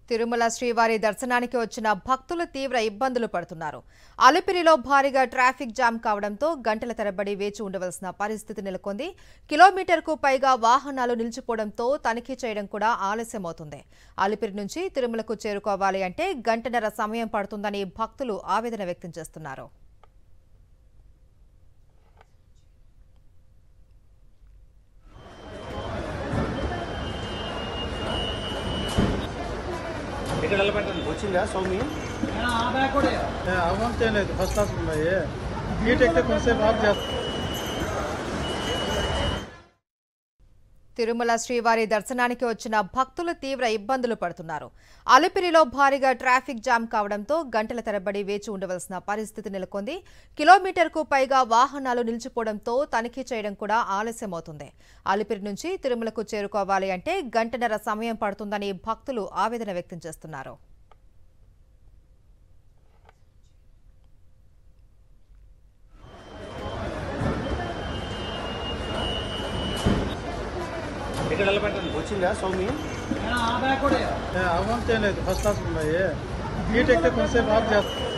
తిరుమల శ్రీవారి దర్శనానికి వచ్చిన భక్తులు తీవ్ర ఇబ్బందులు పడుతున్నారు. అలిపిరిలో భారీగా ట్రాఫిక్ జామ్ కావడంతో గంటల తరబడి వేచి ఉండవలసిన పరిస్థితి నెలకొంది. కిలోమీటర్కు పైగా వాహనాలు నిలిచిపోవడంతో తనిఖీ చేయడం కూడా ఆలస్యమవుతుంది. అలిపిరి నుంచి తిరుమలకు చేరుకోవాలి అంటే గంటన్నర సమయం పడుతుందని భక్తులు ఆవేదన వ్యక్తం చేస్తున్నారు. వచ్చిందా సౌమి అవంతే లేదు ఫస్ట్ క్లాస్ ఉన్నాయి సీట్ ఎక్కితే కొంచెంసేపు ఆఫ్ చేస్తాం. తిరుమల శ్రీవారి దర్శనానికి వచ్చిన భక్తులు తీవ్ర ఇబ్బందులు పడుతున్నారు. అలిపిరిలో భారీగా ట్రాఫిక్ జామ్ కావడంతో గంటల తరబడి వేచి ఉండవలసిన పరిస్థితి నెలకొంది. కిలోమీటర్కు పైగా వాహనాలు నిలిచిపోవడంతో తనిఖీ చేయడం కూడా ఆలస్యమవుతుంది. అలిపిరి నుంచి తిరుమలకు చేరుకోవాలి అంటే గంటన్నర సమయం పడుతుందని భక్తులు ఆవేదన వ్యక్తం చేస్తున్నారు. వచ్చిందా సౌమి అవంతే లేదు ఫస్ట్ క్లాస్ ఉన్నాయి సీట్ ఎక్కితే కొంచెంసేపు ఆఫ్ చేస్తాం.